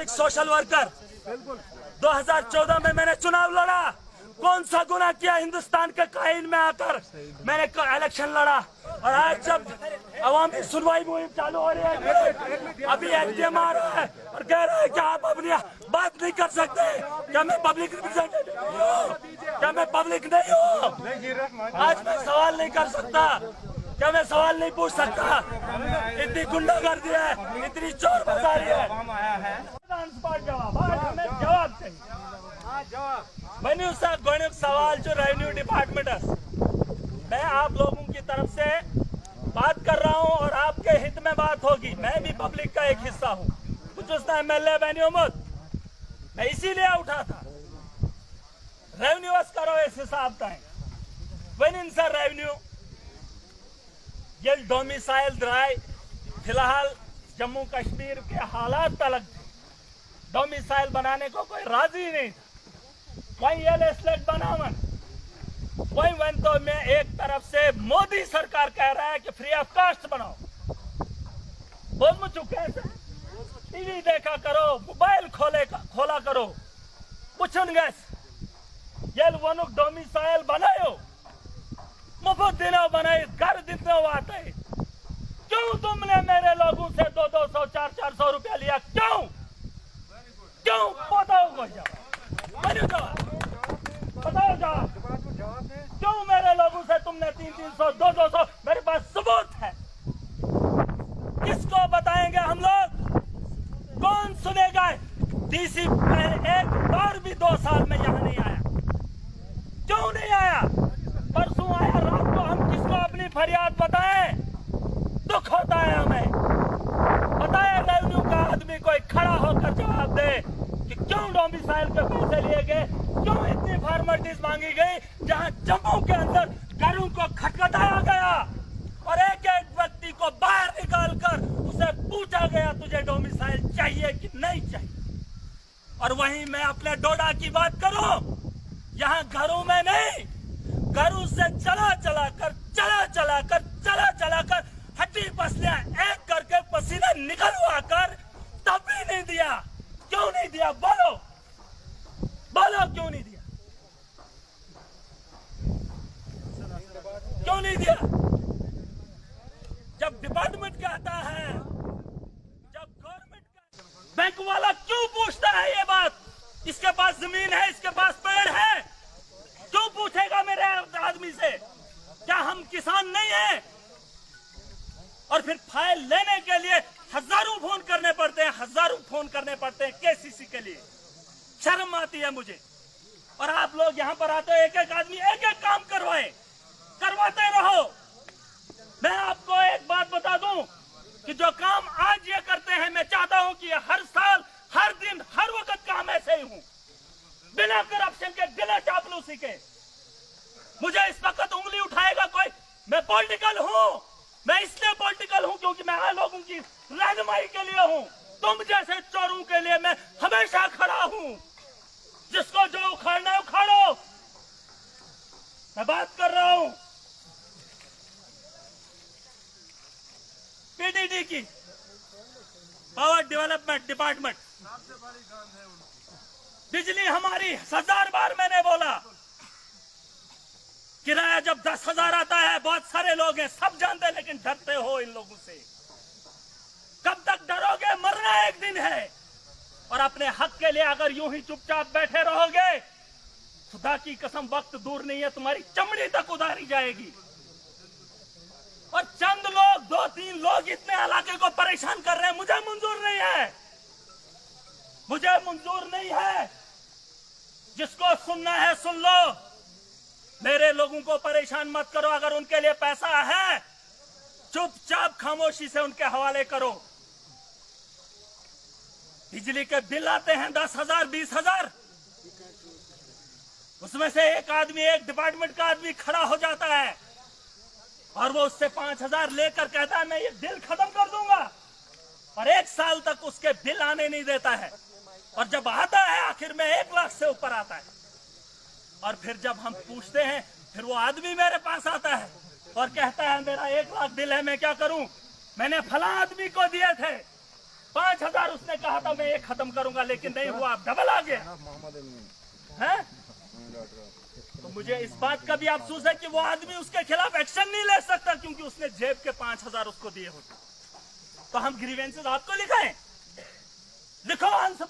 Public social worker. 2014 में मैंने चुनाव लड़ा। कौन सा गुनाह किया हिंदुस्तान के कायन में आकर मैंने इलेक्शन लड़ा। और आज जब अवामी सुनवाई मुहिम चालू हो रही है, अभी एसडीएम आ रहा है और कह रहा है कि आप अपनी बात नहीं कर सकते। क्या मैं पब्लिक रिप्रेजेंटेटिव नहीं हूँ? क्या मैं पब्लिक नहीं हूँ? आज मैं सवाल नहीं कर सकता? क्या मैं सवाल नहीं पूछ सकता? इतनी गुंडागर्दी है, इतनी चोर बाजारी है। जवाब चाहिए। मैंने उसका गणित सवाल जो रेवेन्यू डिपार्टमेंट है, मैं आप लोगों की तरफ से बात कर रहा हूं और आपके हित में बात होगी। मैं भी पब्लिक का एक हिस्सा हूं। कुछ उसका एमएलए बनियो मत, मैं इसीलिए उठा था। रेवेन्यू करो इस हिसाब का वन इन सर रेवेन्यू ये डोमिसाइल द्राय फिलहाल जम्मू कश्मीर के हालात अलग थे। डोमिसाइल बनाने को कोई राजी नहीं था। वही एस्टेट बनावन वही वन तो मैं एक तरफ से मोदी सरकार कह रहा है कि फ्री ऑफ कॉस्ट बनाओ। बोल मुझे कैसे टीवी देखा करो, मोबाइल खोला करो, पुछन गैस ये वनुक डोमिसाइल बनायो मुफ्त दिनों बनाए घर जितने आते। क्यों तुमने मेरे लोगों से 200 400 रुपया लिया? क्यों क्यों बताओ? बताओ जवाब। क्यों मेरे लोगों से तुमने 300 200 मेरे पास सबूत है। किसको बताएंगे हम लोग? कौन सुनेगा? डीसी एक बार भी 2 साल में यहां नहीं आया। क्यों नहीं आया? परसों आया रात को। हम किसको अपनी फरियाद बताएं? दुख होता है हमें। बताए रेवेन्यू का आदमी कोई खड़ा होकर जवाब दे कि क्यों डोमिसाइल के पैसे लिए गए, क्यों इतनी फॉर्मेलिटीज मांगी गई, जहां जम्मू के अंदर घरों को खटखटाया गया और एक एक व्यक्ति को बाहर निकालकर उसे पूछा गया तुझे डोमिसाइल चाहिए कि नहीं चाहिए। और वहीं मैं अपने डोडा की बात करूं, यहाँ घरों में नहीं, घरों से चला चला कर हड्डी पसलियां एक करके पसीना निकलवा कर तब भी नहीं दिया। क्यों नहीं दिया? बोलो क्यों नहीं दिया? क्यों नहीं दिया? जब डिपार्टमेंट कहता है, जब गवर्नमेंट का बैंक वाला क्यों पूछता है ये बात? इसके पास जमीन है, इसके पास पेड़ है, क्यों पूछेगा मेरे आदमी से? क्या हम किसान नहीं हैं? और फिर फाइल लेने के लिए हजारों फोन करने पड़ते हैं केसीसी के लिए। शर्म आती है मुझे। और आप लोग यहाँ पर आते हो, एक एक आदमी एक एक काम करवाते रहो। मैं आपको एक बात बता दूं कि जो काम आज ये करते हैं, मैं चाहता हूं कि हर साल, हर दिन, हर वक्त काम ऐसे ही हूं, बिना करप्शन के, बिना चापलूसी के। मुझे इस वक्त उंगली उठाएगा कोई? मैं पॉलिटिकल हूं। मैं इसलिए पॉलिटिकल हूं क्योंकि मैं आप लोगों की रहनुमाई के लिए हूं। तुम जैसे चोरों के लिए मैं हमेशा खड़ा हूं। जिसको जो उखाड़ना है उखाड़ो। मैं बात कर रहा हूं पीडीडी की, पावर डेवलपमेंट डिपार्टमेंट। बिजली हमारी 1000 बार मैंने बोला। किराया जब 10,000 आता है, बहुत सारे लोग हैं, सब जानते हैं, लेकिन डरते हो इन लोगों से। कब तक डरोगे? मरना एक दिन है। और अपने हक के लिए अगर यूं ही चुपचाप बैठे रहोगे, खुदा की कसम वक्त दूर नहीं है, तुम्हारी चमड़ी तक उतारी जाएगी। और चंद लोग, 2-3 लोग इतने इलाके को परेशान कर रहे हैं, मुझे मंजूर नहीं है। मुझे मंजूर नहीं है। जिसको सुनना है सुन लो। मेरे लोगों को परेशान मत करो। अगर उनके लिए पैसा है, चुपचाप खामोशी से उनके हवाले करो। बिजली के बिल आते हैं 10,000 20,000, उसमें से एक आदमी, एक डिपार्टमेंट का आदमी खड़ा हो जाता है और वो उससे 5,000 लेकर कहता है मैं ये बिल खत्म कर दूंगा, और 1 साल तक उसके बिल आने नहीं देता है। और जब आता है आखिर में 1 लाख से ऊपर आता है। और फिर जब हम पूछते हैं, फिर वो आदमी मेरे पास आता है और कहता है मेरा 1 लाख बिल है, मैं क्या करूं? मैंने फला आदमी को दिए थे। 5,000 उसने कहा था मैं ये खत्म करूंगा, लेकिन नहीं हुआ, डबल आ गया है। तो मुझे इस बात का भी अफसोस है कि वो आदमी उसके खिलाफ एक्शन नहीं ले सकता, क्योंकि उसने जेब के 5,000 उसको दिए होते। तो हम ग्रीवेंसेस आपको लिखाएं, लिखो आंसर